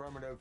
Affirmative.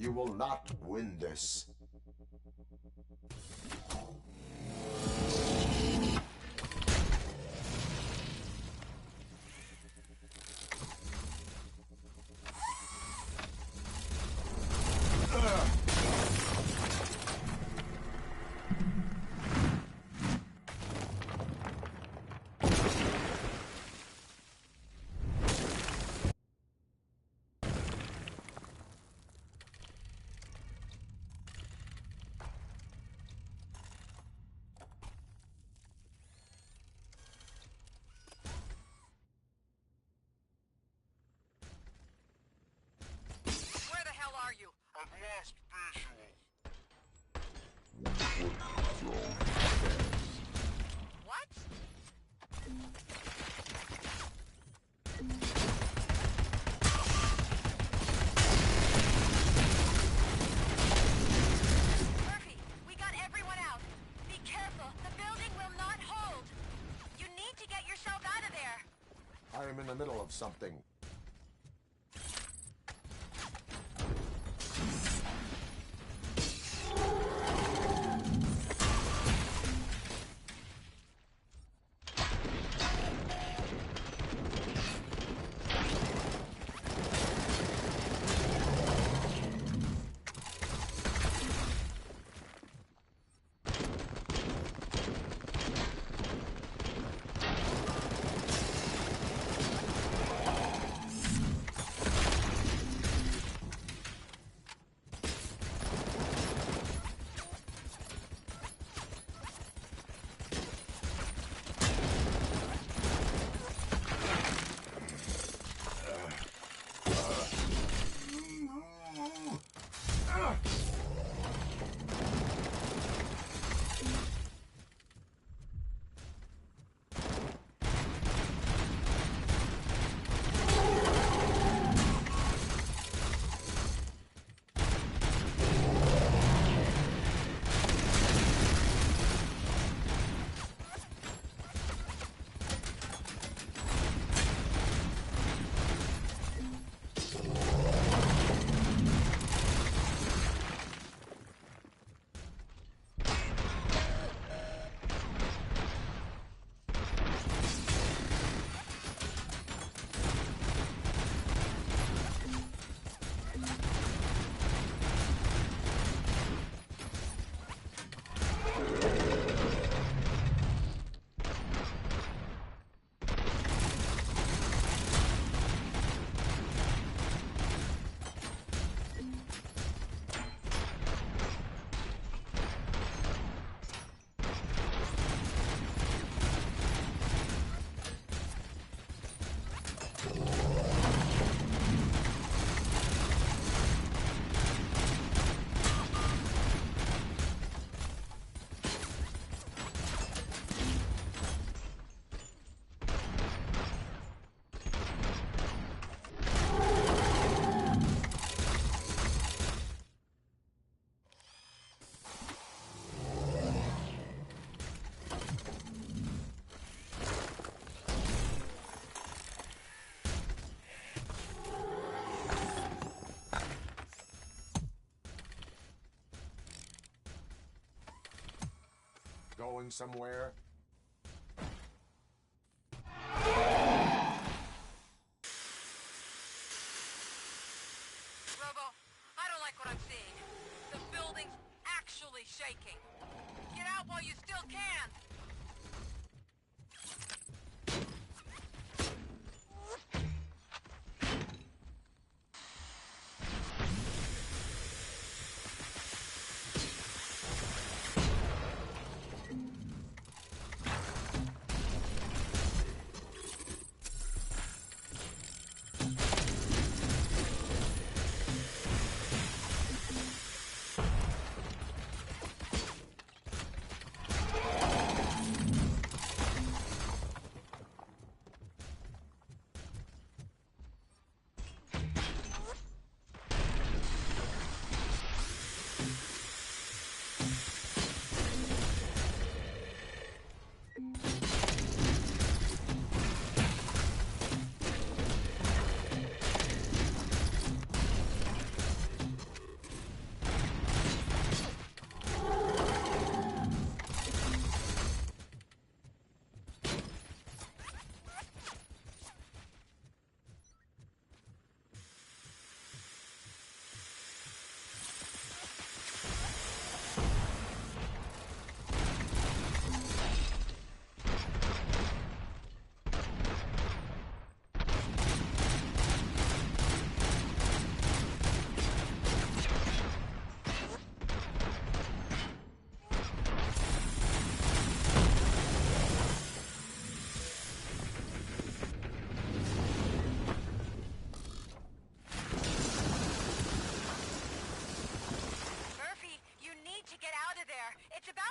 You will not win this. I am in the middle of something. Going somewhere? Robo, I don't like what I'm seeing. The building's actually shaking. Get out while you still can!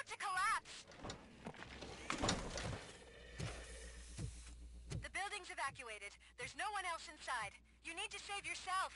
to collapse! The building's evacuated. There's no one else inside. You need to save yourself.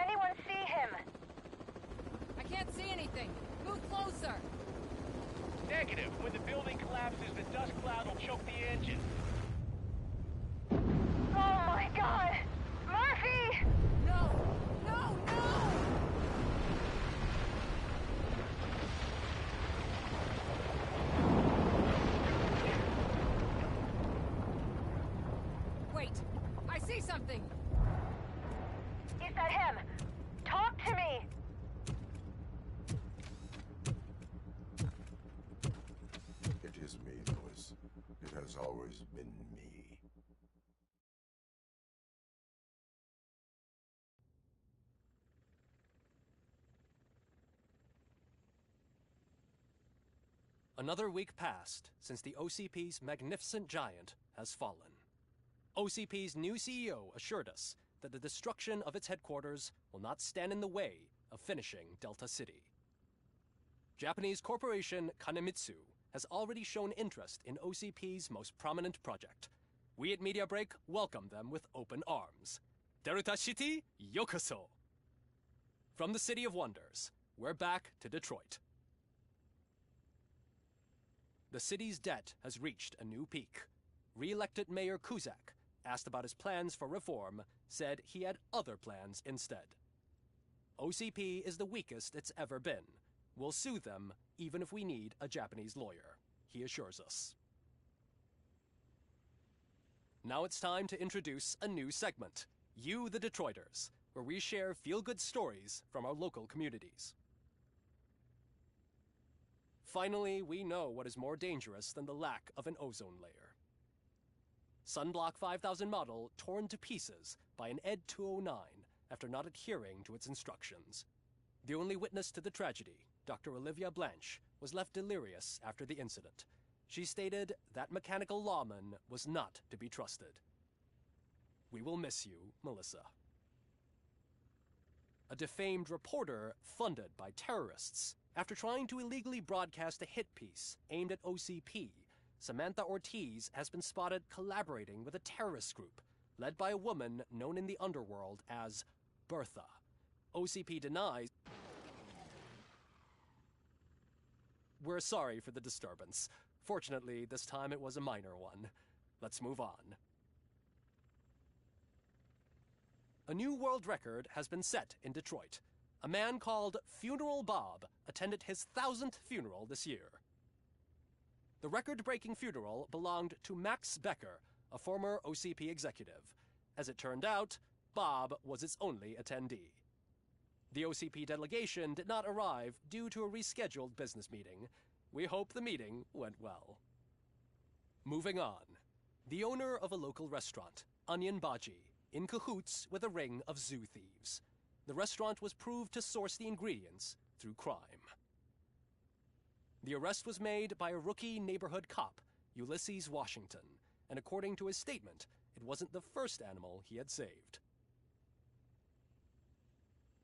Anyone see him? I can't see anything. Move closer. Negative. When the building collapses, the dust cloud will choke the engine. Oh my god! Murphy! No! No! No! Wait! I see something! Is that him? Talk to me! It is me, Lois. It has always been me. Another week passed since the OCP's magnificent giant has fallen. OCP's new CEO assured us that the destruction of its headquarters will not stand in the way of finishing Delta City. Japanese corporation Kanemitsu has already shown interest in OCP's most prominent project. We at Media Break welcome them with open arms. Delta City, yokoso! From the City of Wonders, we're back to Detroit. The city's debt has reached a new peak. Re-elected Mayor Kuzak, asked about his plans for reform, said he had other plans instead. OCP is the weakest it's ever been. We'll sue them even if we need a Japanese lawyer, he assures us. Now it's time to introduce a new segment, You the Detroiters, where we share feel-good stories from our local communities. Finally, we know what is more dangerous than the lack of an ozone layer. Sunblock 5000 model torn to pieces by an ED 209 after not adhering to its instructions. The only witness to the tragedy, Dr. Olivia Blanche, was left delirious after the incident. She stated that mechanical lawman was not to be trusted. We will miss you, Melissa. A defamed reporter funded by terrorists. After trying to illegally broadcast a hit piece aimed at OCP, Samantha Ortiz has been spotted collaborating with a terrorist group led by a woman known in the underworld as Bertha. OCP denies. We're sorry for the disturbance. Fortunately, this time it was a minor one. Let's move on. A new world record has been set in Detroit. A man called Funeral Bob attended his 1000th funeral this year. The record-breaking funeral belonged to Max Becker, a former OCP executive. As it turned out, Bob was its only attendee. The OCP delegation did not arrive due to a rescheduled business meeting. We hope the meeting went well. Moving on. The owner of a local restaurant, Onion Baji, in cahoots with a ring of zoo thieves. The restaurant was proved to source the ingredients through crime. The arrest was made by a rookie neighborhood cop, Ulysses Washington, and according to his statement, it wasn't the first animal he had saved.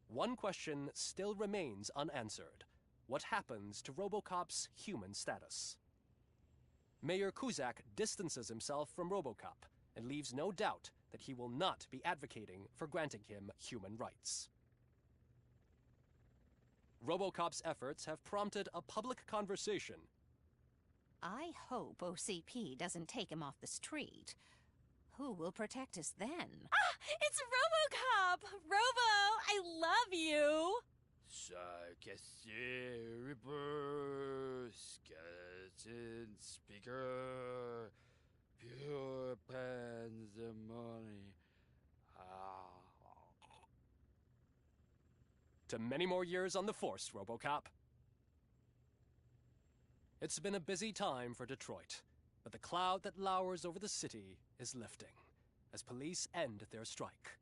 One question still remains unanswered. What happens to RoboCop's human status? Mayor Kuzak distances himself from RoboCop and leaves no doubt that he will not be advocating for granting him human rights. RoboCop's efforts have prompted a public conversation. I hope OCP doesn't take him off the street. Who will protect us then? Ah! It's RoboCop! Robo, I love you! Ripper, skeleton speaker, pure pandemonium. To many more years on the force, RoboCop. It's been a busy time for Detroit, but the cloud that lowers over the city is lifting as police end their strike.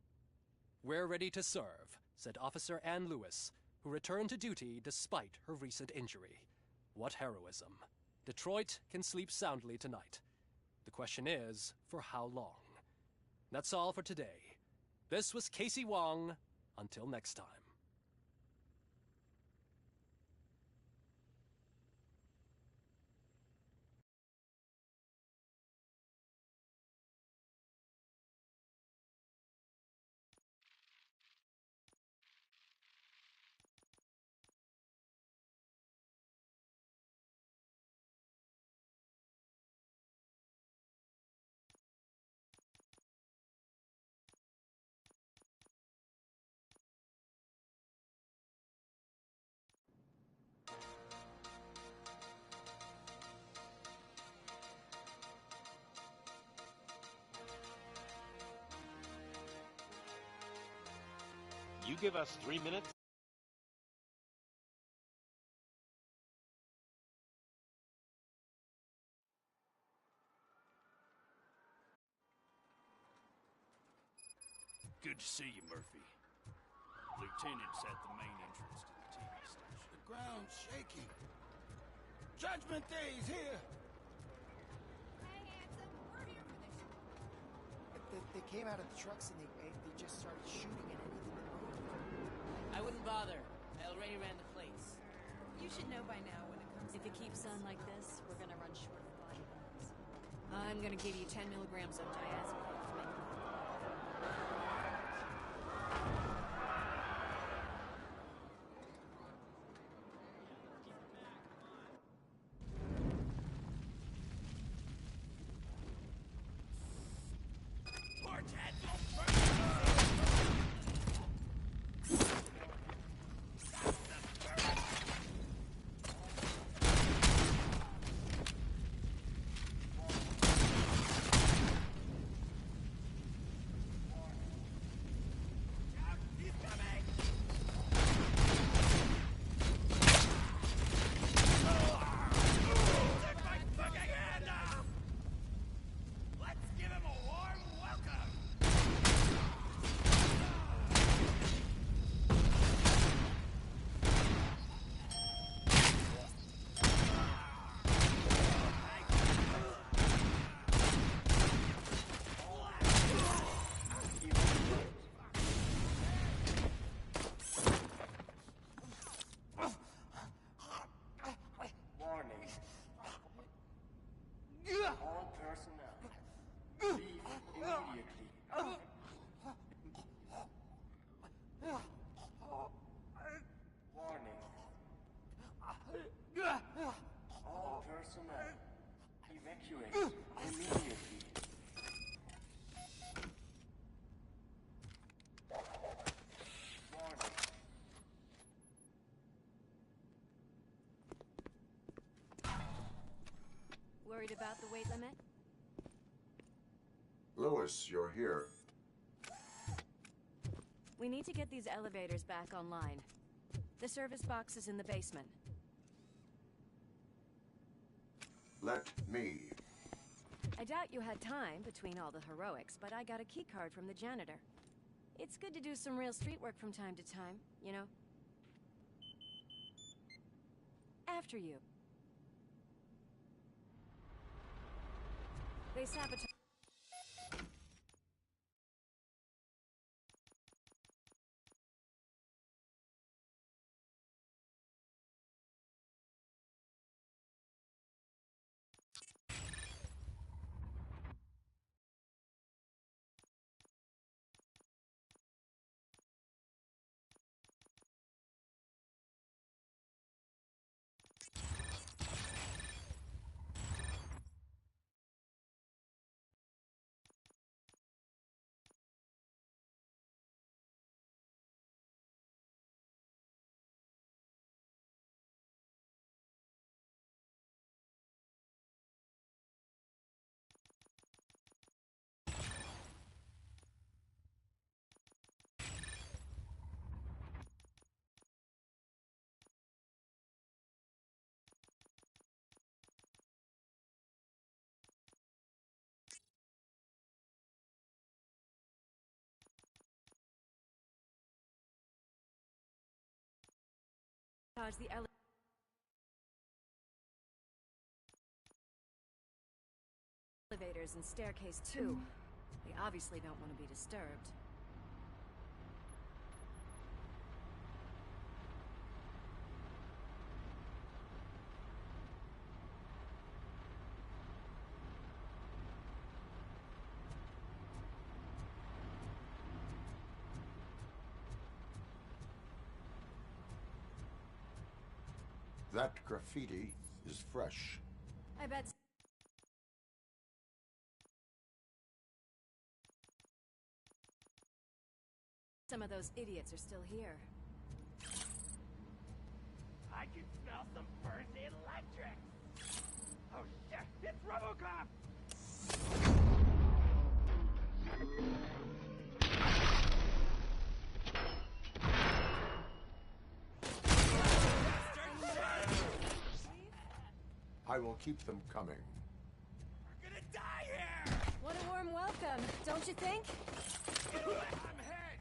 "We're ready to serve," said Officer Ann Lewis, who returned to duty despite her recent injury. What heroism. Detroit can sleep soundly tonight. The question is, for how long? That's all for today. This was Casey Wong. Until next time. You give us 3 minutes? Good to see you, Murphy. Lieutenant's at the main entrance to the TV station. The ground's shaking. Judgment Day is here! Hey, handsome, we're here for this. They came out of the trucks and they just started shooting at anything that moved. I wouldn't bother. I already ran the place. You should know by now when it comes If to it keeps on like this, we're gonna run short of body parts. I'm gonna give you 10 milligrams of diazepam. Worried about the weight limit? Lewis, you're here. We need to get these elevators back online. The service box is in the basement. Let me. I doubt you had time between all the heroics, but I got a key card from the janitor. It's good to do some real street work from time to time, you know? After you. They sabotage. The elevators and staircase too. They obviously don't want to be disturbed. That graffiti is fresh. I bet. Some of those idiots are still here. I can smell some burnt electric! Oh shit, it's RoboCop! I will keep them coming. We're gonna die here! What a warm welcome, don't you think? I'm hit!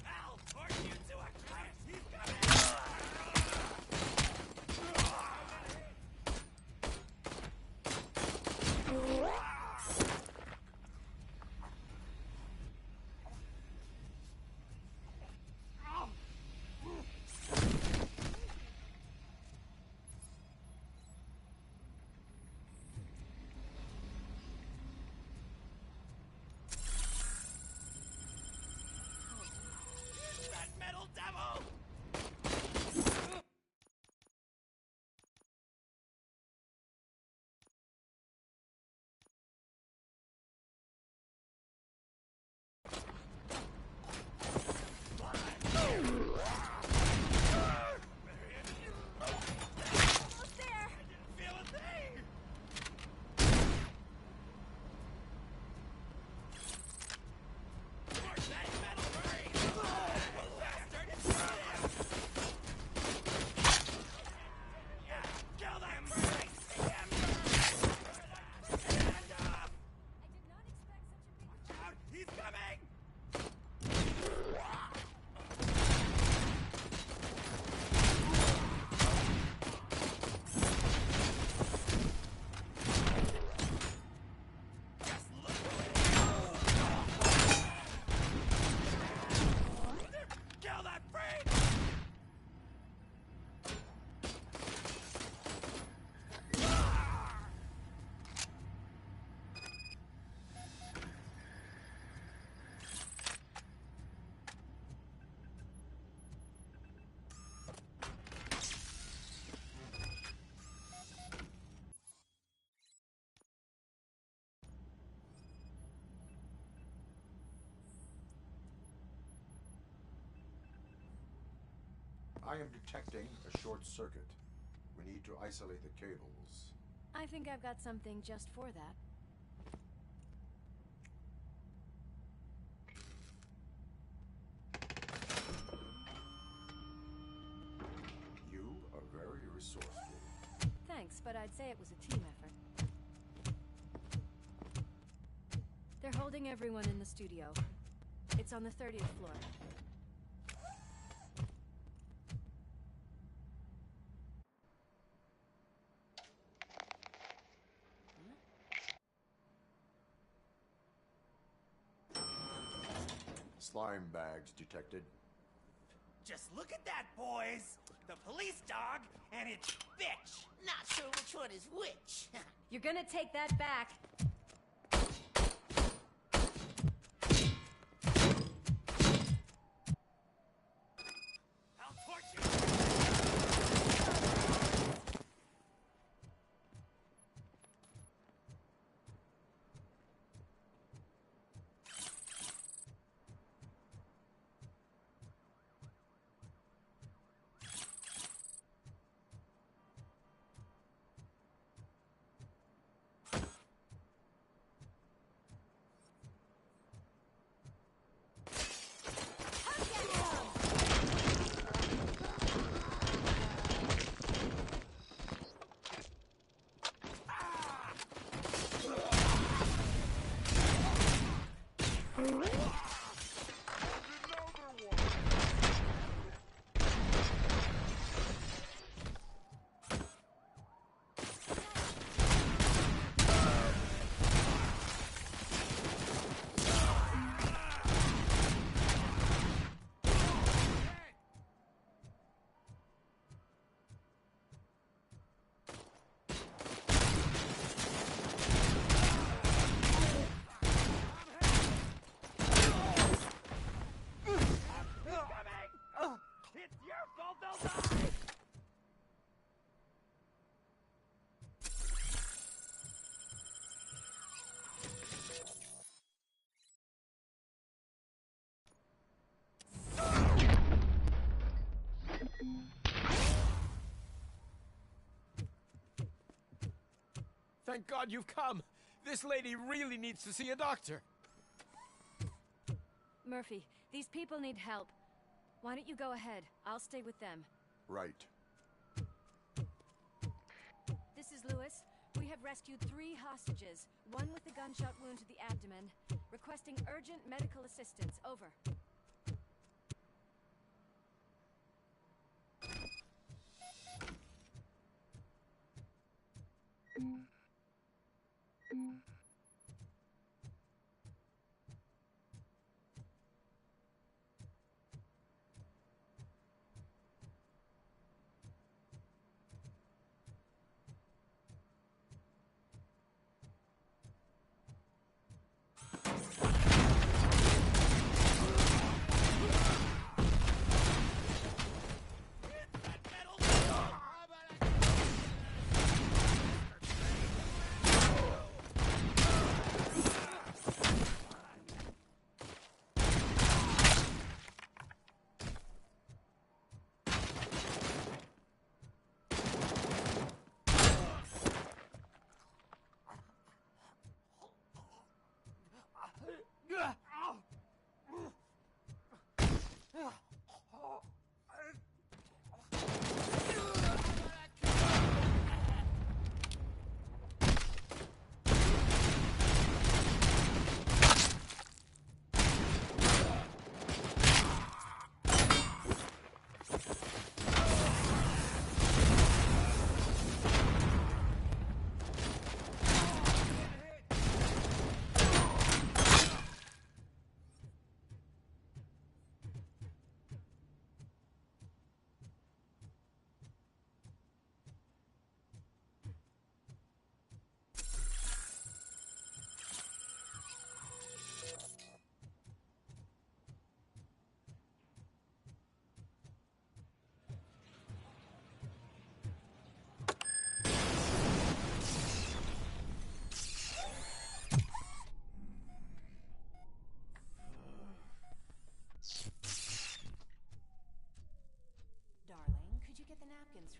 Al, force you to a cliff! He's coming! That metal devil! Almost there! Feel a thing! Force that metal brain! Bastard, it's him! Yeah, kill that brain! Stand up! Watch out, he's coming! Just look kill that brain! I am detecting a short circuit. We need to isolate the cables. I think I've got something just for that. You are very resourceful. Thanks, but I'd say it was a team effort. They're holding everyone in the studio. It's on the 30th floor. Slime bags detected. Just look at that, boys! The police dog and its bitch! Not sure which one is which. You're gonna take that back. I'll torch you! Thank God you've come. This lady really needs to see a doctor. Murphy, these people need help. Why don't you go ahead? I'll stay with them. Right. This is Lewis. We have rescued 3 hostages, one with a gunshot wound to the abdomen. Requesting urgent medical assistance. Over.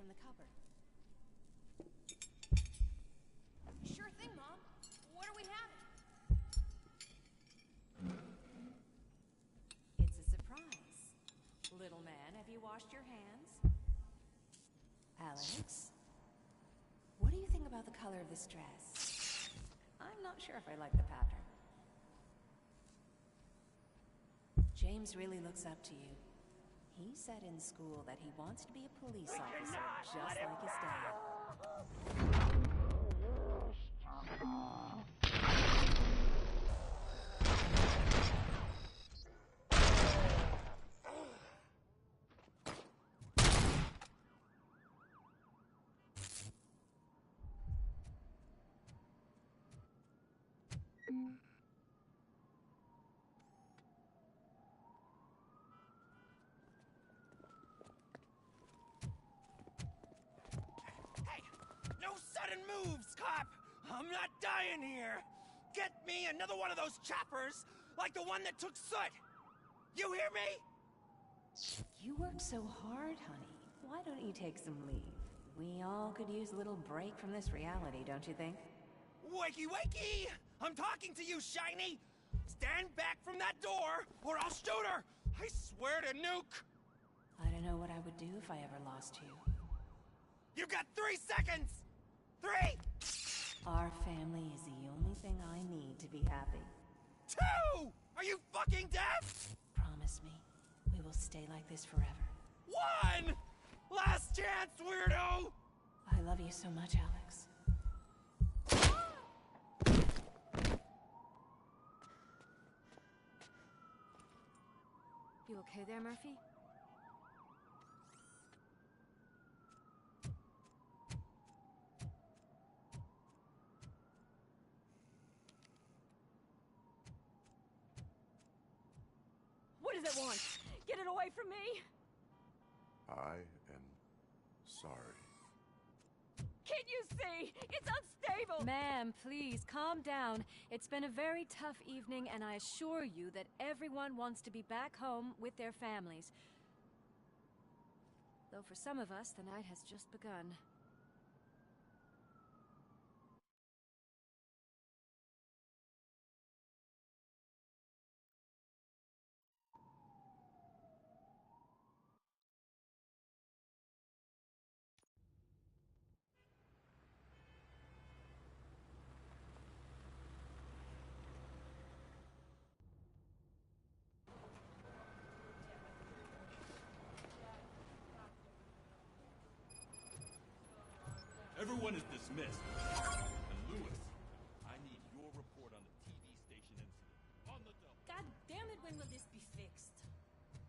from the cupboard. Sure thing, Mom. What are we having? It's a surprise. Little man, have you washed your hands? Alex? What do you think about the color of this dress? I'm not sure if I like the pattern. James really looks up to you. He said in school that he wants to be a police officer just like his dad. No sudden moves, cop! I'm not dying here! Get me another one of those choppers, like the one that took Soot! You hear me? You work so hard, honey. Why don't you take some leave? We all could use a little break from this reality, don't you think? Wakey, wakey! I'm talking to you, Shiny! Stand back from that door, or I'll shoot her! I swear to nuke! I don't know what I would do if I ever lost you. You got 3 seconds! 3! Our family is the only thing I need to be happy. 2! Are you fucking deaf? Promise me, we will stay like this forever. 1! Last chance, weirdo! I love you so much, Alex. You okay there, Murphy? What does it want? Get it away from me! I am sorry. Can't you see? It's unstable! Ma'am, please, calm down. It's been a very tough evening, and I assure you that everyone wants to be back home with their families. Though for some of us, the night has just begun. Everyone is dismissed. And Lewis, I need your report on the TV station incident. On the double. God damn it, when will this be fixed?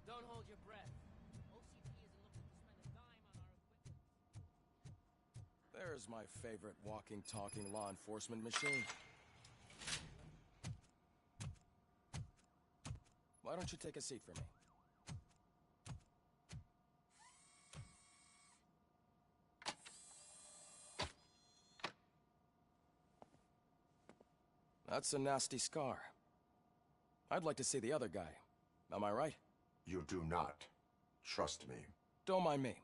Don't hold your breath. OCP isn't looking to spend a dime on our equipment. There's my favorite walking, talking law enforcement machine. Why don't you take a seat for me? That's a nasty scar. I'd like to see the other guy. Am I right? You do not. Trust me. Don't mind me.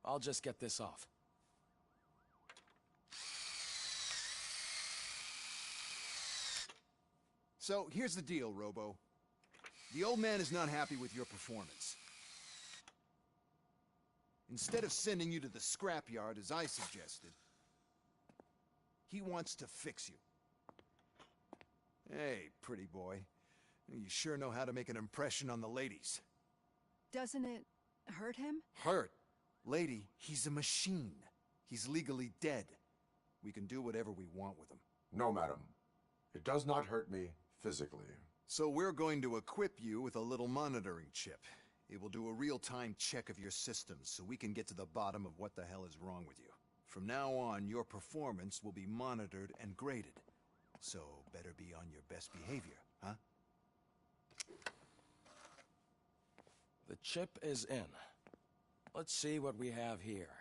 I'll just get this off. So, here's the deal, Robo. The old man is not happy with your performance. Instead of sending you to the scrapyard, as I suggested, he wants to fix you. Hey, pretty boy. You sure know how to make an impression on the ladies. Doesn't it hurt him? Hurt? Lady, he's a machine. He's legally dead. We can do whatever we want with him. No, madam. It does not hurt me physically. So we're going to equip you with a little monitoring chip. It will do a real-time check of your systems so we can get to the bottom of what the hell is wrong with you. From now on, your performance will be monitored and graded. So, better be on your best behavior, huh? The chip is in. Let's see what we have here.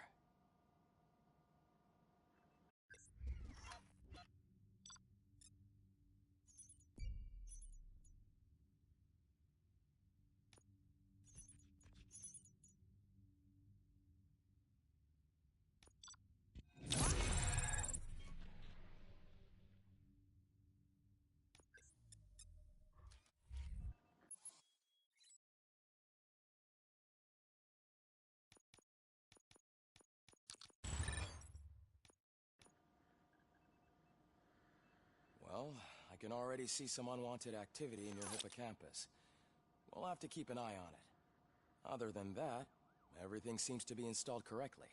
Well, I can already see some unwanted activity in your hippocampus. We'll have to keep an eye on it. Other than that, everything seems to be installed correctly.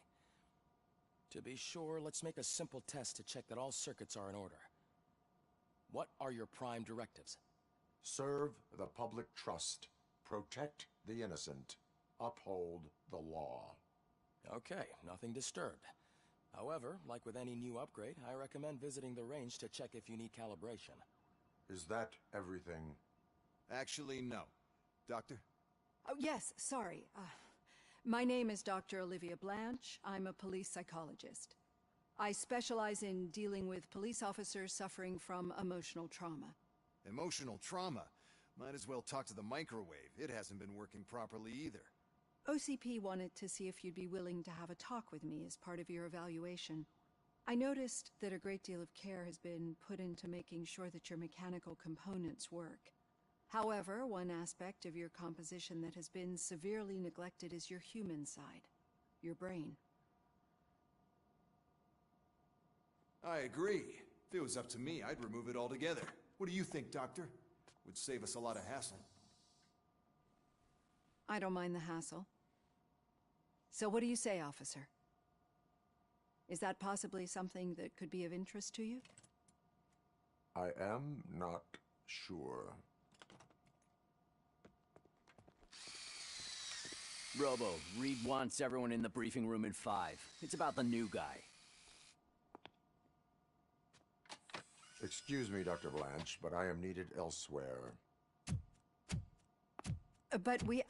To be sure, let's make a simple test to check that all circuits are in order. What are your prime directives? Serve the public trust. Protect the innocent. Uphold the law. Okay, nothing disturbed. However, like with any new upgrade, I recommend visiting the range to check if you need calibration. Is that everything? Actually, no. Doctor? Oh, yes, sorry. My name is Dr. Olivia Blanche. I'm a police psychologist. I specialize in dealing with police officers suffering from emotional trauma. Emotional trauma? Might as well talk to the microwave. It hasn't been working properly either. OCP wanted to see if you'd be willing to have a talk with me as part of your evaluation. I noticed that a great deal of care has been put into making sure that your mechanical components work. However, one aspect of your composition that has been severely neglected is your human side, your brain. I agree. If it was up to me, I'd remove it altogether. What do you think, Doctor? Would save us a lot of hassle. I don't mind the hassle. So what do you say, officer? Is that possibly something that could be of interest to you? I am not sure. Robo, read once everyone in the briefing room in 5. It's about the new guy. Excuse me, Dr. Blanche, but I am needed elsewhere. But we...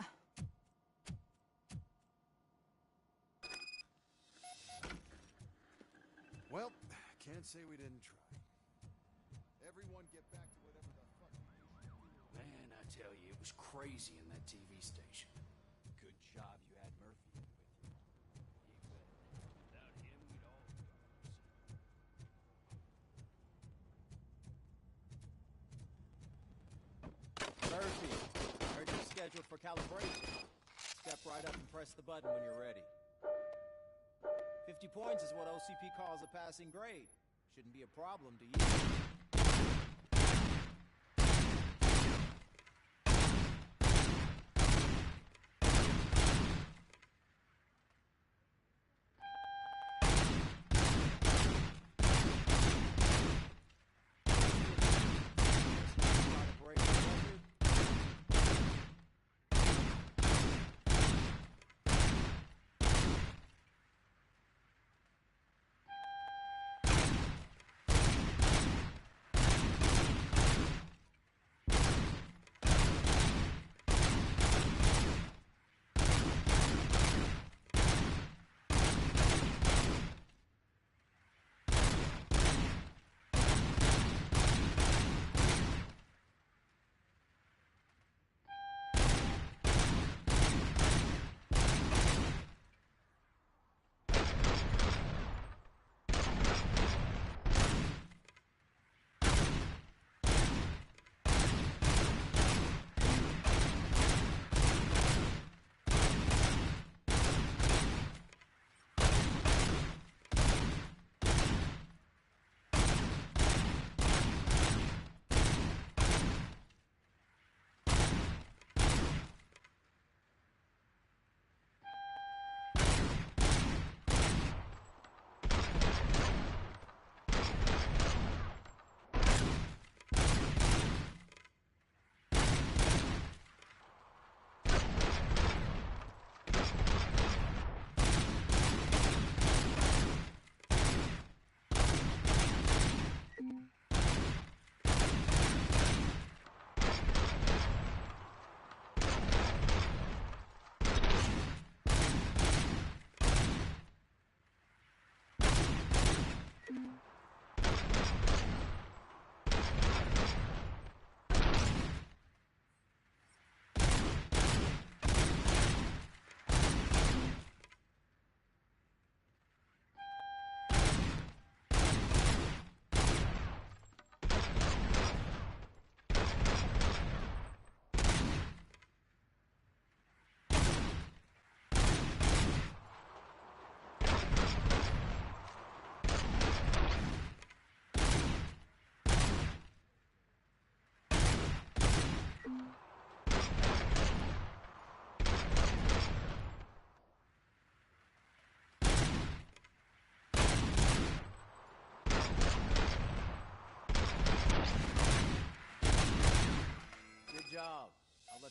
Well, can't say we didn't try. Everyone get back to whatever the fuck you usually do. Man, I tell you, it was crazy in that TV station. Good job you had Murphy with you. Without him, we'd all be Murphy, heard you're scheduled for calibration. Step right up and press the button when you're ready. 50 points is what OCP calls a passing grade. Shouldn't be a problem to you.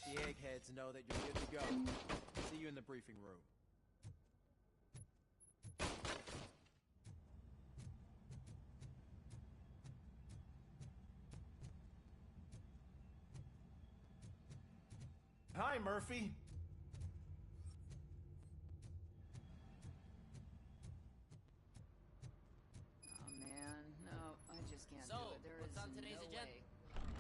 The eggheads know that you're good to go. See you in the briefing room. Hi, Murphy. Oh man, no, I just can't do So, it. There what's is on today's no agenda? way.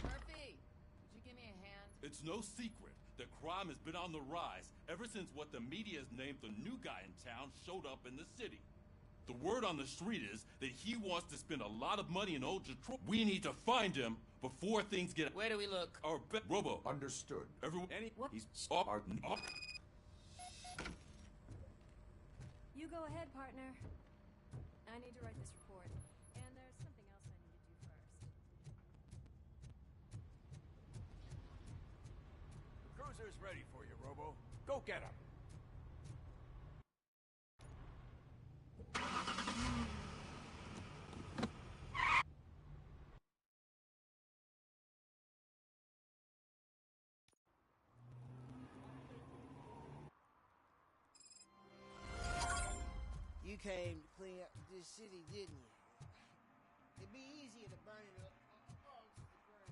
Murphy, would you give me a hand? It's no secret that crime has been on the rise ever since what the media has named the new guy in town showed up in the city. The word on the street is that he wants to spend a lot of money in old Detroit. We need to find him before things get... Where do we look? Robo. Understood. Everyone... What? He's up. You go ahead, partner. I need to write this report. And there's something else I need to do first. The cruiser's ready for you, Robo. Go get him. You came to clean up this city, didn't you? It'd be easier to burn it up amongst the ground.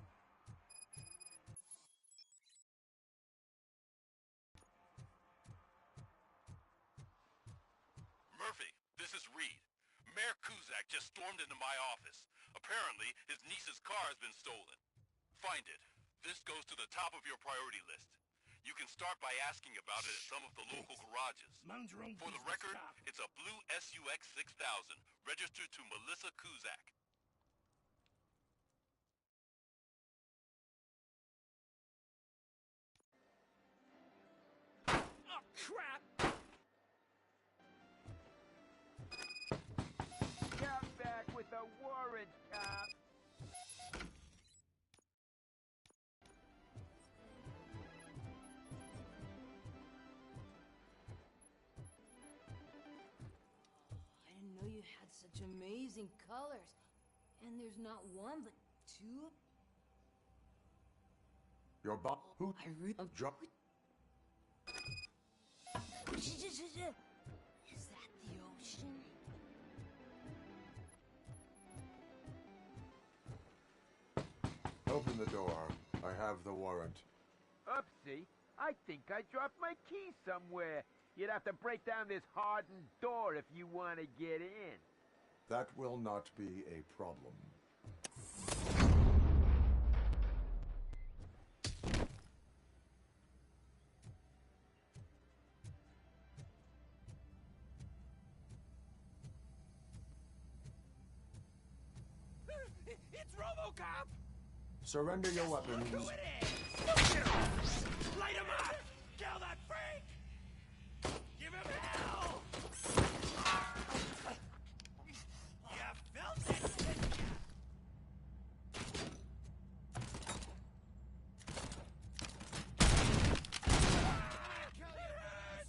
Murphy, this is Reed. Mayor Kuzak just stormed into my office. Apparently, his niece's car has been stolen. Find it. This goes to the top of your priority list. You can start by asking about it at some of the local garages. For the record, it's a blue SUX 6000, registered to Melissa Kuzak. Oh, crap! Come back with a warrant, cop! I didn't know you had such amazing colors. And there's not one, but two. Your boss who I really... dropped. Is that the ocean? Open the door. I have the warrant. Oopsie. I think I dropped my key somewhere. You'd have to break down this hardened door if you want to get in. That will not be a problem. It's RoboCop! Surrender your weapons. Who it is! Light him up! Kill that freak! Give him hell! You felt it, didn't you? Kill your ass!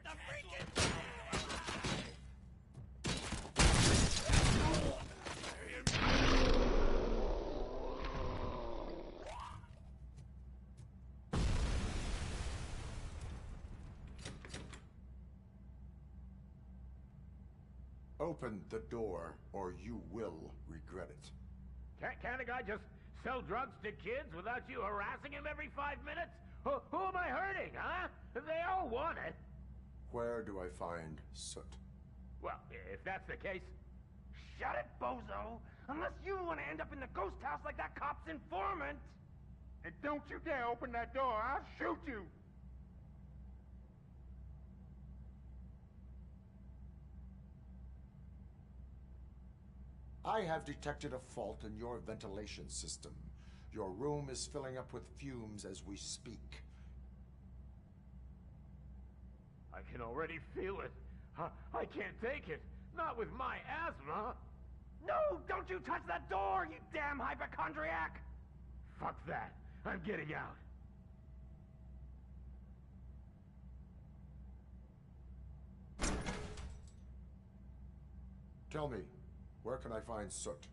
The freaking Open the door, or you will regret it. Can't a guy just sell drugs to kids without you harassing him every 5 minutes? Who am I hurting, huh? They all want it. Where do I find soot? Well, if that's the case, shut it, bozo! Unless you want to end up in the ghost house like that cop's informant! And don't you dare open that door, I'll shoot you! I have detected a fault in your ventilation system. Your room is filling up with fumes as we speak. I can already feel it. I can't take it. Not with my asthma. No, don't you touch that door, you damn hypochondriac! Fuck that. I'm getting out. Tell me, where can I find Soot?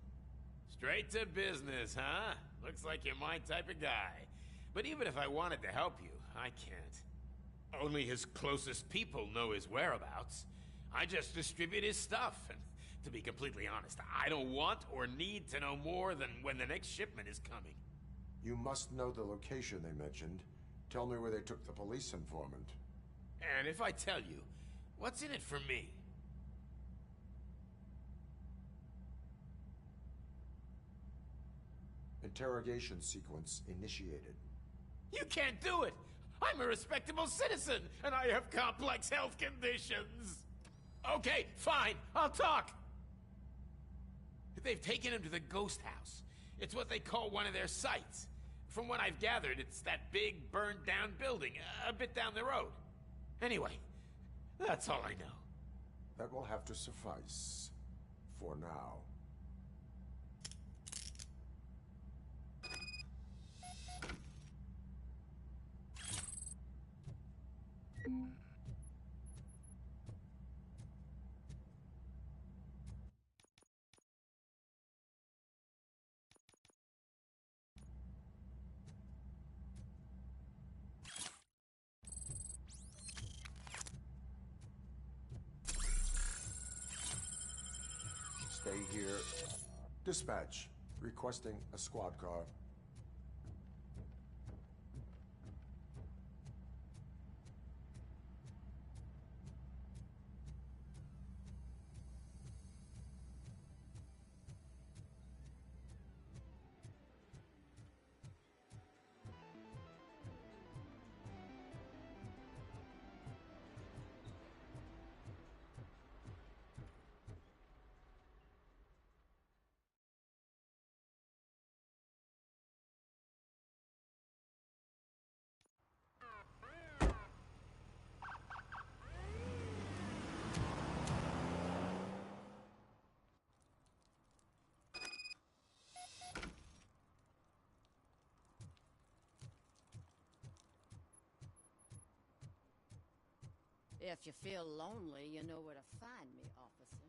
Straight to business, huh? Looks like you're my type of guy. But even if I wanted to help you, I can't. Only his closest people know his whereabouts. I just distribute his stuff, and to be completely honest, I don't want or need to know more than when the next shipment is coming. You must know the location they mentioned. Tell me where they took the police informant. And if I tell you, what's in it for me? Interrogation sequence initiated. You can't do it! I'm a respectable citizen, and I have complex health conditions! Okay, fine, I'll talk! They've taken him to the ghost house. It's what they call one of their sites. From what I've gathered, it's that big, burned-down building, a bit down the road. Anyway, that's all I know. That will have to suffice. For now. Stay here. Dispatch. Requesting a squad car. If you feel lonely, you know where to find me, officer.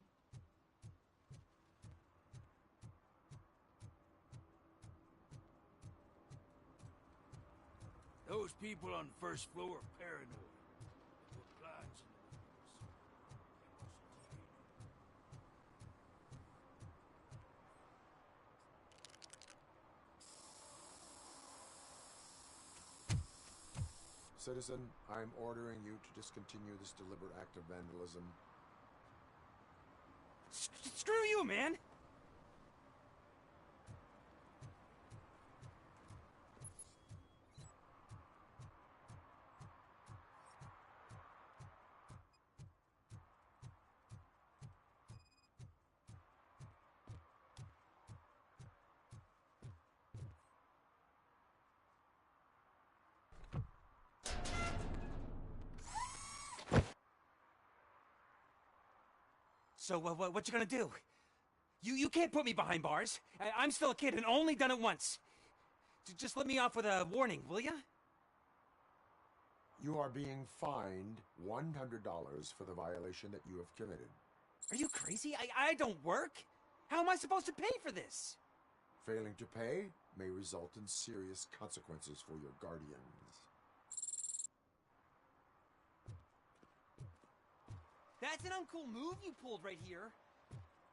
Those people on the first floor are paranoid. They put blinds in the windows. Citizen, I'm ordering you to discontinue this deliberate act of vandalism. Screw you, man! So, what you gonna do? You can't put me behind bars. I'm still a kid and only done it once. Just let me off with a warning, will ya? You are being fined $100 for the violation that you have committed. Are you crazy? I don't work. How am I supposed to pay for this? Failing to pay may result in serious consequences for your guardians. That's an uncool move you pulled right here.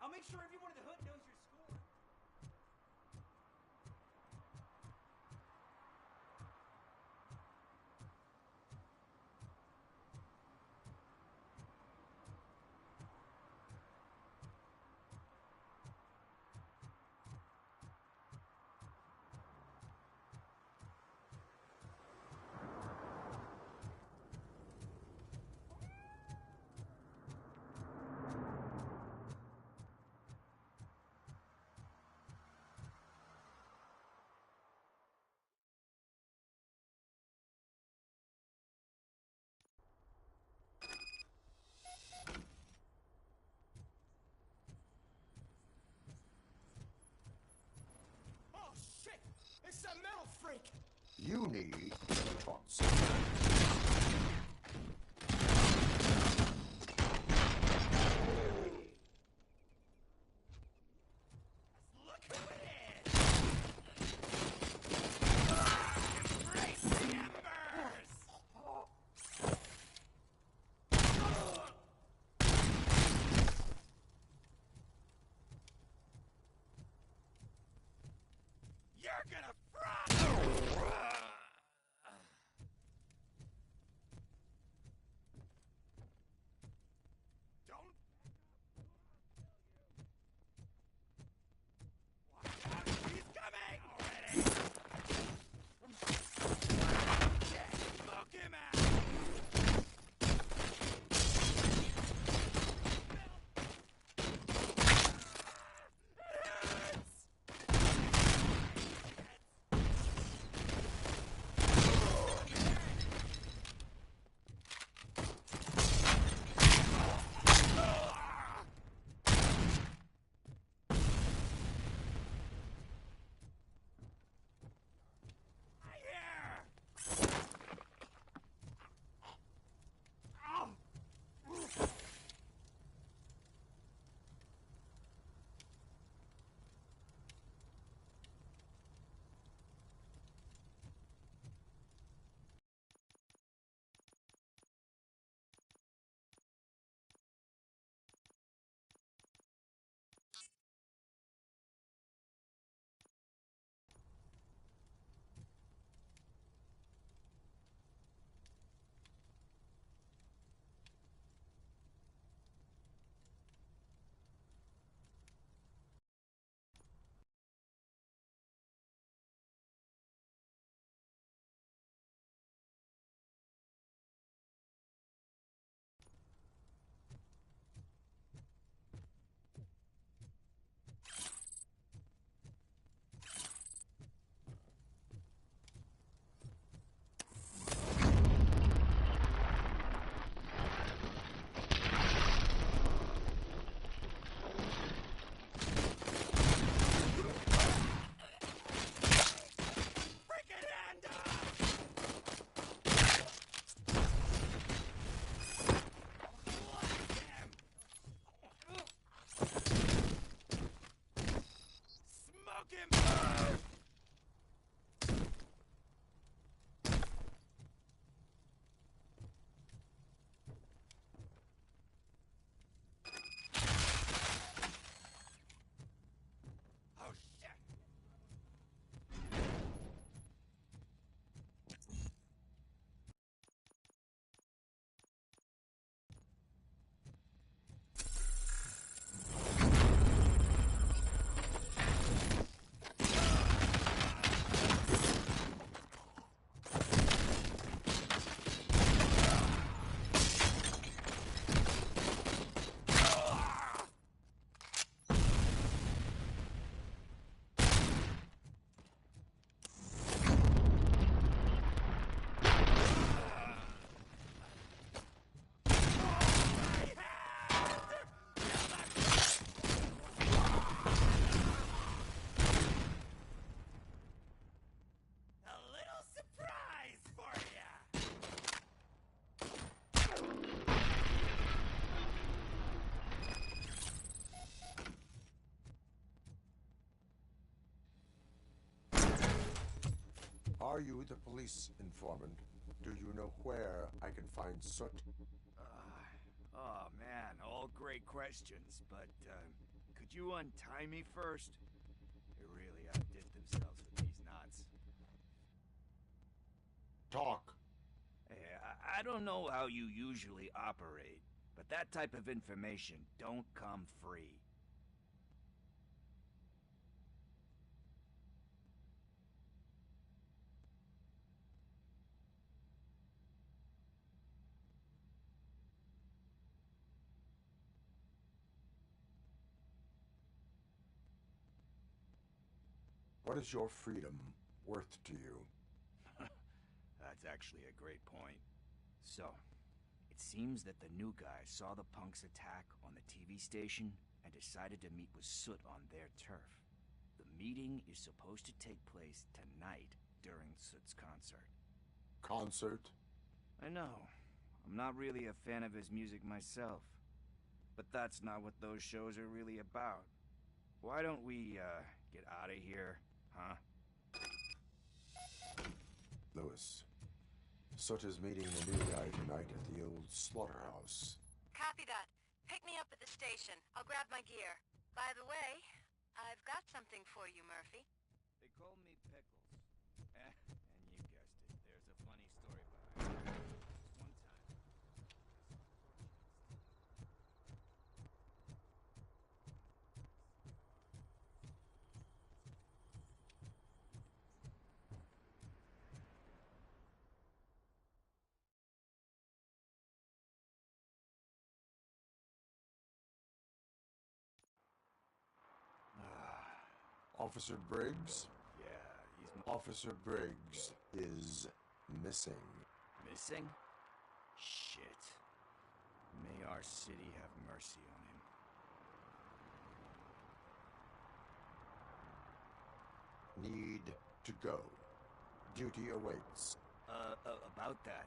I'll make sure everyone in the hood knows your score. It's that metal freak! You need tots. You're gonna fry! Don't. Watch out! He's coming! Already! Smoke him out! Are you the police informant? Do you know where I can find Soot? Oh man, all great questions, but could you untie me first? They really outdid themselves with these knots. Talk. Hey, I don't know how you usually operate, but that type of information don't come free. What is your freedom worth to you? That's actually a great point. So, it seems that the new guy saw the punks attack on the TV station and decided to meet with Soot on their turf. The meeting is supposed to take place tonight during Soot's concert. Concert? I know. I'm not really a fan of his music myself. But that's not what those shows are really about. Why don't we, get out of here, huh? Lewis. Soot is meeting the new guy tonight at the old slaughterhouse. Copy that. Pick me up at the station. I'll grab my gear. By the way, I've got something for you, Murphy. They call me Peck. Officer Briggs? Yeah, he's... Officer Briggs is missing. Missing? Shit. May our city have mercy on him. Need to go. Duty awaits. About that,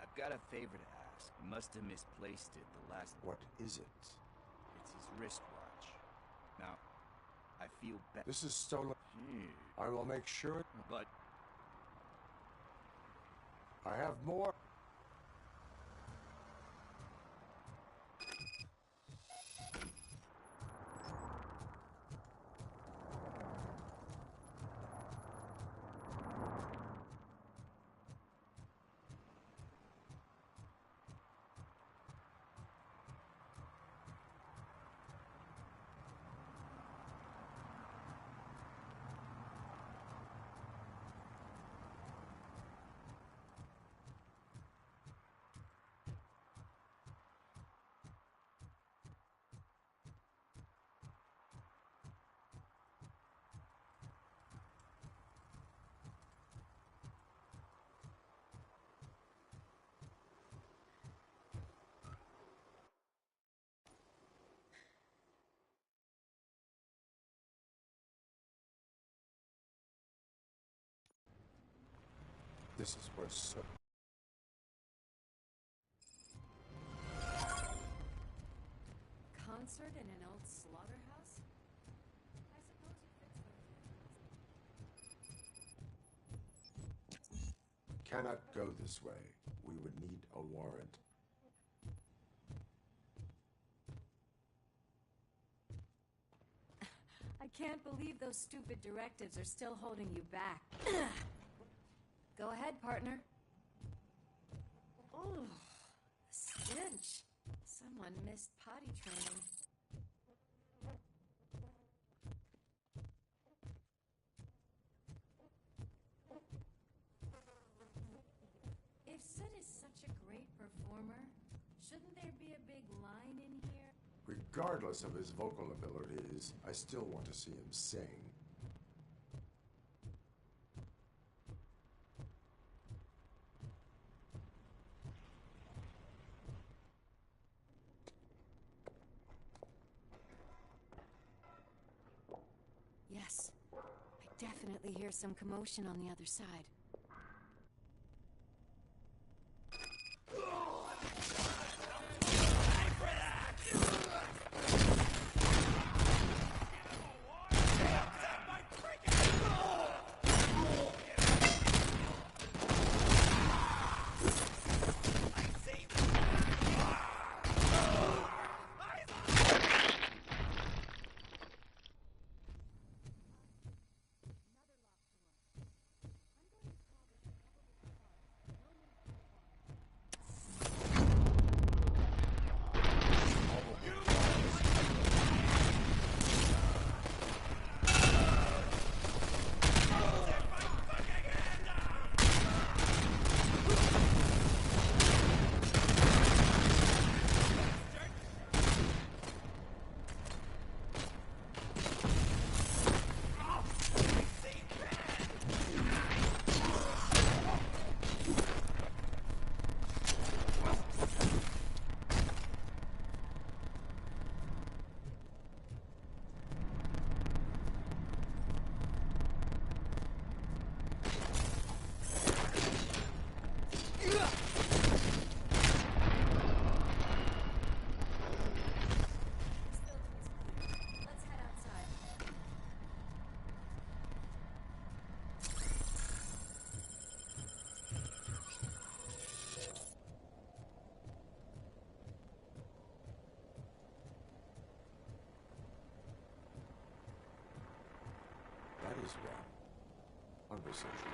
I've got a favor to ask. He must have misplaced it the last... What is it? It's his wristwatch. Now, I feel bad. This is stolen. I will make sure. But... I have more. This is where so... Concert in an old slaughterhouse? I suppose it fits. Cannot go this way. We would need a warrant. I can't believe those stupid directives are still holding you back. Go ahead, partner. Oh, stench. Someone missed potty training. If Sid is such a great performer, shouldn't there be a big line in here? Regardless of his vocal abilities, I still want to see him sing. Yes, I definitely hear some commotion on the other side. That is one. Conversation.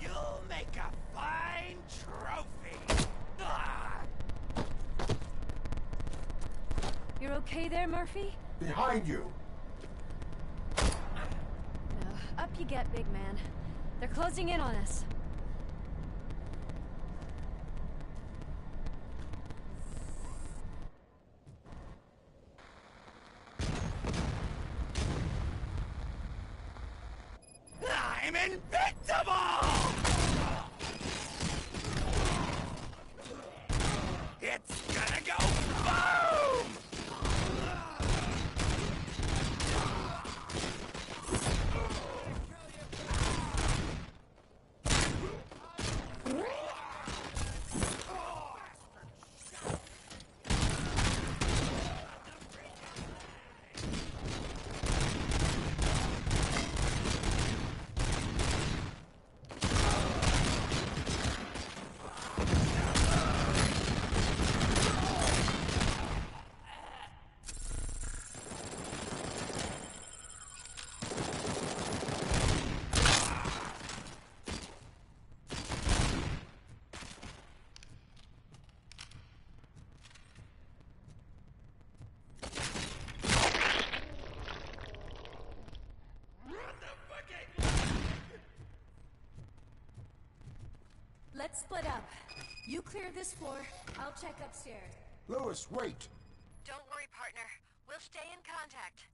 You'll make a fine trophy. You're okay there, Murphy? Behind you! No, up you get, big man. They're closing in on us. I'm invincible! It's gonna go boom! Let's split up. You clear this floor, I'll check upstairs. Louis, wait! Don't worry, partner. We'll stay in contact.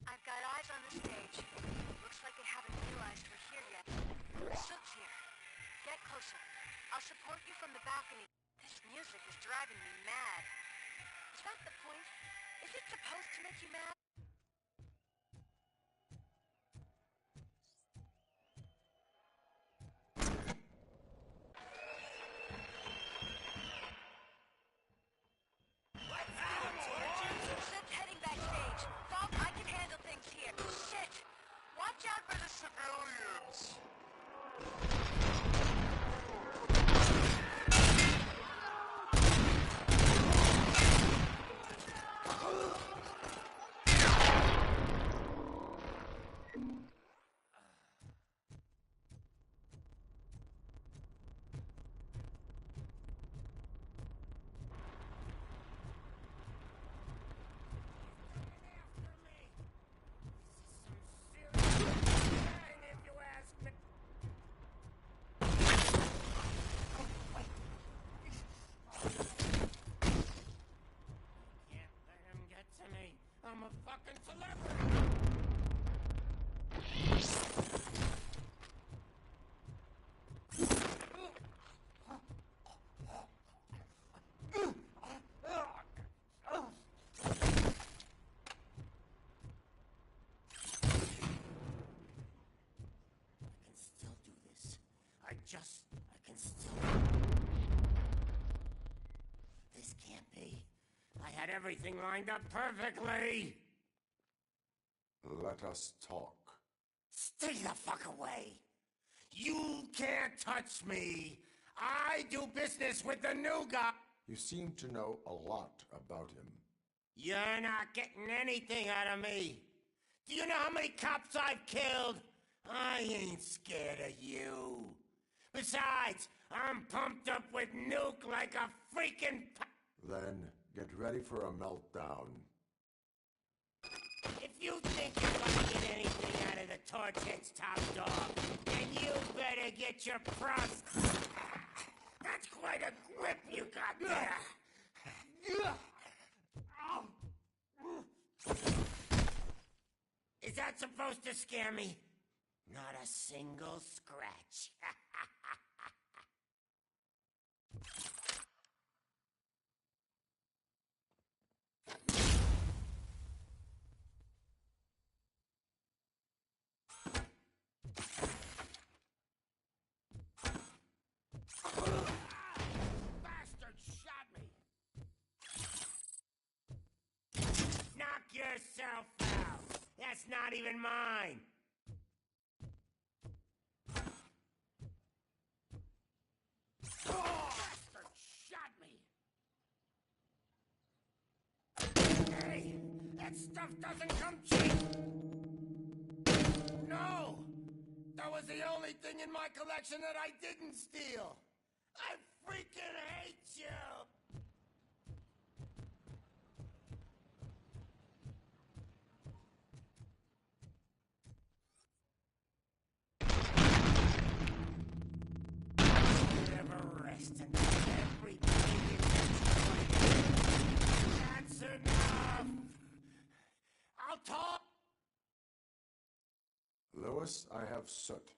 I've got eyes on the stage. Looks like they haven't realized we're here yet. Sook's here. Get closer. I'll support you from the balcony. This music is driving me mad. Is that the point? Is it supposed to make you mad? Sook's heading backstage. Bob, I can handle things here. Shit! Watch out for the civilians! I'm a fucking celebrity! I can still... This can't be. I had everything lined up perfectly! Let us talk. Stay the fuck away! You can't touch me! I do business with the new guy! You seem to know a lot about him. You're not getting anything out of me! Do you know how many cops I've killed? I ain't scared of you. Besides, I'm pumped up with nuke like a freaking... Then get ready for a meltdown. If you think you're gonna get anything out of the Torchhead's top dog, then you better get your pros... That's quite a grip you got there! Is that supposed to scare me? Not a single scratch. Bastard shot me! Knock yourself out! That's not even mine! Bastard shot me! stuff doesn't come cheap! No! That was the only thing in my collection that I didn't steal! I freaking hate you! Never rest until everything is destroyed. That's enough! I'll talk! Lewis, I have Soot.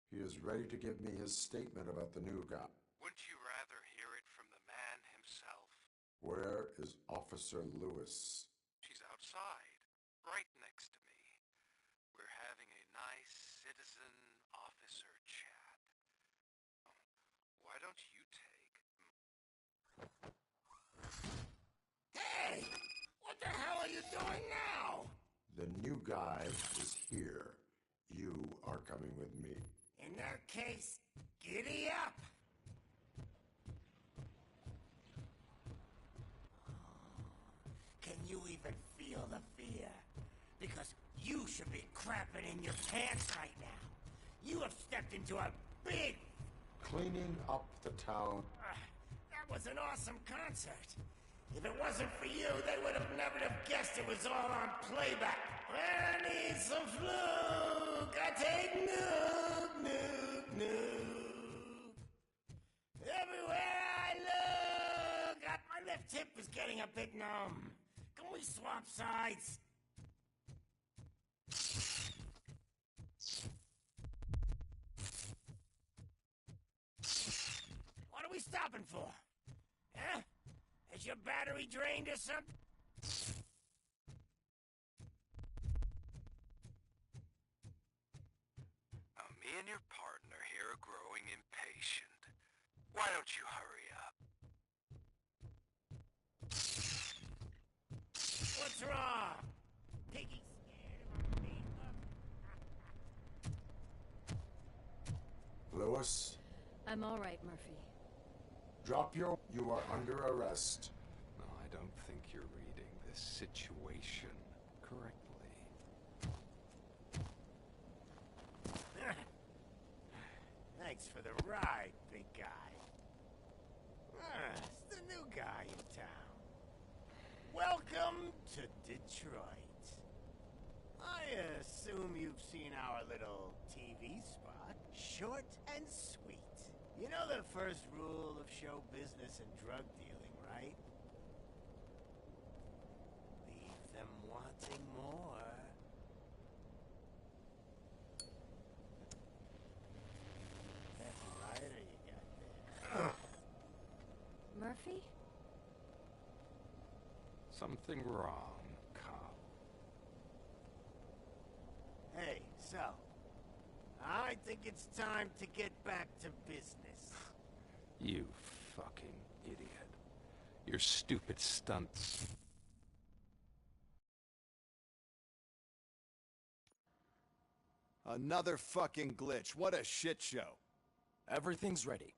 He is ready to give me his statement about the new guy. Wouldn't you rather hear it from the man himself? Where is Officer Lewis? She's outside, right next to me. We're having a nice citizen-officer chat. Why don't you take... Hey! What the hell are you doing now? The new guy is here. You are coming with me. In that case, giddy up! Can you even feel the fear? Because you should be crapping in your pants right now. You have stepped into a big... Cleaning up the town. That was an awesome concert. If it wasn't for you, they would have never have guessed it was all on playback. I need some fluke. I take noob, noob, noob. Everywhere I look, my left hip is getting a bit numb. Can we swap sides? What are we stopping for? Huh? Is your battery drained or something? Me and your partner here are growing impatient. Why don't you hurry up? What's wrong? Piggy scared of our makeup? Lewis, I'm all right, Murphy. drop your... You are under arrest. No, I don't think you're reading this situation correctly. Thanks for the ride, big guy. It's the new guy in town. Welcome to Detroit. I assume you've seen our little TV spot. Short and sweet. You know the first rule of show business and drug dealing, right? Leave them wanting more. Lighter you got there. Murphy? Something wrong, cop. Hey, so, I think it's time to get back to business. You fucking idiot. Your stupid stunts. Another fucking glitch. What a shit show. Everything's ready.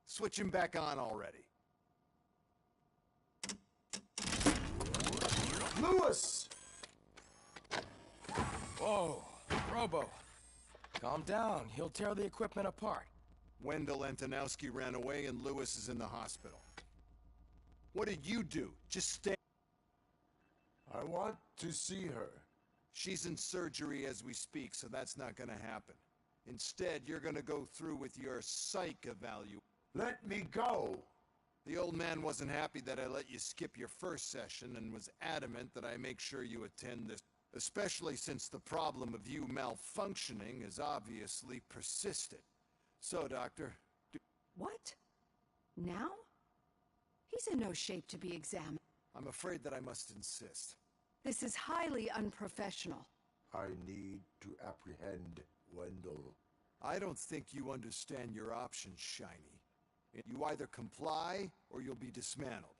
Switch him back on already. Lewis! Whoa, Robo. Calm down. He'll tear the equipment apart. Wendell Antonowski ran away and Lewis is in the hospital. What did you do? Just stay... I want to see her. She's in surgery as we speak, so that's not gonna happen. Instead, you're gonna go through with your psych evaluation. Let me go! The old man wasn't happy that I let you skip your first session and was adamant that I make sure you attend this, especially since the problem of you malfunctioning is obviously persistent. So, Doctor... What? Now? He's in no shape to be examined. I'm afraid that I must insist. This is highly unprofessional. I need to apprehend Wendell. I don't think you understand your options, Shiny. You either comply, or you'll be dismantled.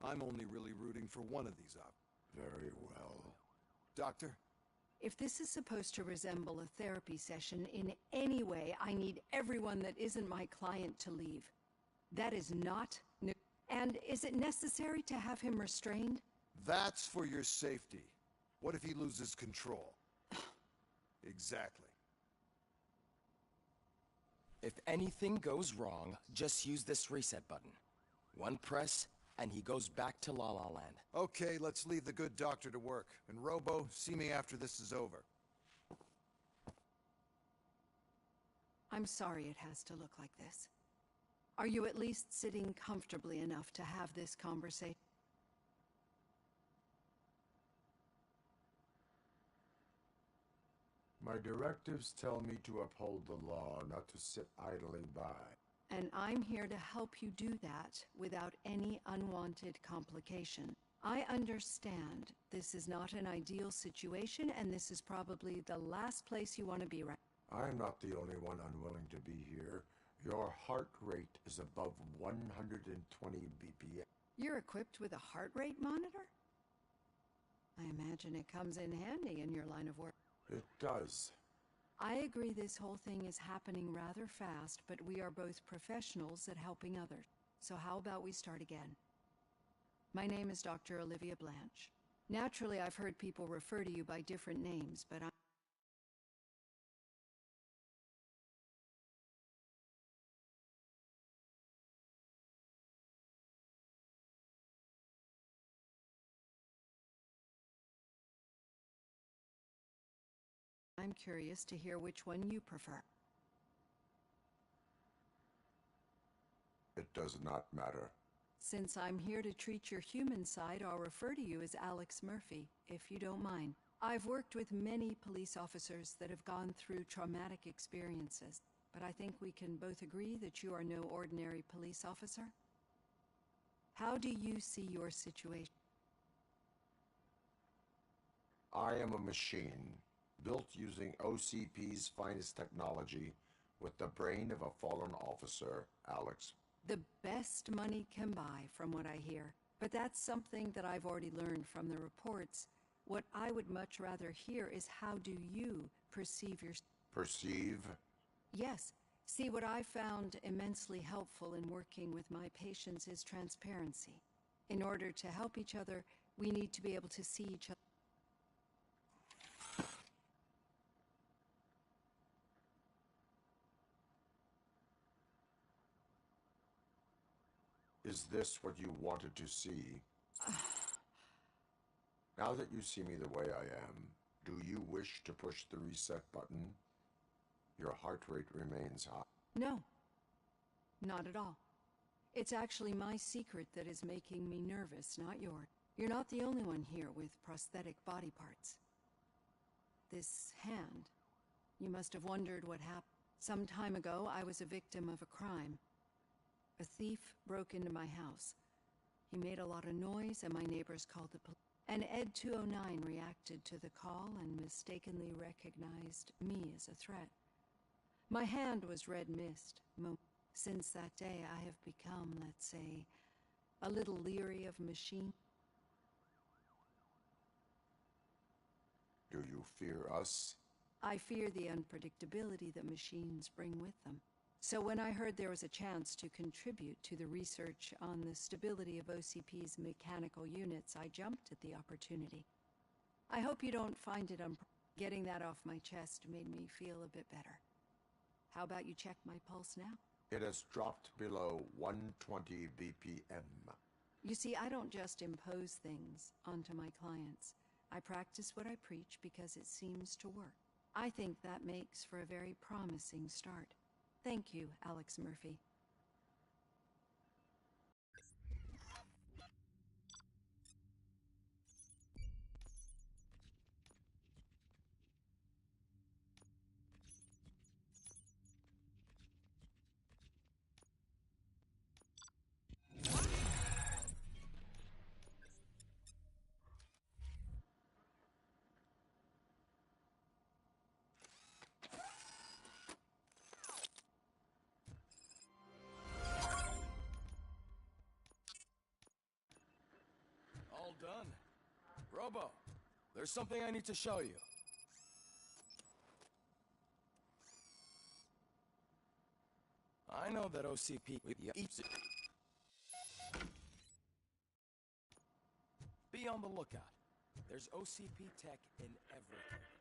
I'm only really rooting for one of these options. Very well. Doctor? If this is supposed to resemble a therapy session in any way, I need everyone that isn't my client to leave. That is not... And is it necessary to have him restrained? That's for your safety. What if he loses control? Exactly. If anything goes wrong, just use this reset button. One press, and he goes back to La La Land. Okay, let's leave the good doctor to work. And Robo, see me after this is over. I'm sorry it has to look like this. Are you at least sitting comfortably enough to have this conversation? My directives tell me to uphold the law, not to sit idly by. And I'm here to help you do that without any unwanted complication. I understand this is not an ideal situation, and this is probably the last place you want to be right. I'm not the only one unwilling to be here. Your heart rate is above 120 BPM. You're equipped with a heart rate monitor? I imagine it comes in handy in your line of work. It does. I agree this whole thing is happening rather fast, but we are both professionals at helping others. So how about we start again? My name is Dr. Olivia Blanche. Naturally, I've heard people refer to you by different names, but I'm curious to hear which one you prefer. It does not matter. Since I'm here to treat your human side, I'll refer to you as Alex Murphy, if you don't mind. I've worked with many police officers that have gone through traumatic experiences, but I think we can both agree that you are no ordinary police officer. How do you see your situation? I am a machine, built using OCP's finest technology, with the brain of a fallen officer, Alex. The best money can buy, from what I hear. But that's something that I've already learned from the reports. What I would much rather hear is how do you perceive your... Perceive? Yes. See, what I found immensely helpful in working with my patients is transparency. In order to help each other, we need to be able to see each other. Is this what you wanted to see? Now that you see me the way I am, do you wish to push the reset button? Your heart rate remains high. No. Not at all. It's actually my secret that is making me nervous, not yours. You're not the only one here with prosthetic body parts. This hand, you must have wondered what happened. Some time ago, I was a victim of a crime. A thief broke into my house. He made a lot of noise, and my neighbors called the police. And Ed 209 reacted to the call and mistakenly recognized me as a threat. My hand was red mist. Since that day, I have become, let's say, a little leery of machine. Do you fear us? I fear the unpredictability that machines bring with them. So when I heard there was a chance to contribute to the research on the stability of OCP's mechanical units, I jumped at the opportunity. I hope you don't find it getting that off my chest made me feel a bit better. How about you check my pulse now? It has dropped below 120 BPM. You see, I don't just impose things onto my clients. I practice what I preach because it seems to work. I think that makes for a very promising start. Thank you, Alex Murphy. All done. Robo, there's something I need to show you. I know that OCP eats it. Be Be on the lookout. There's OCP tech in everything.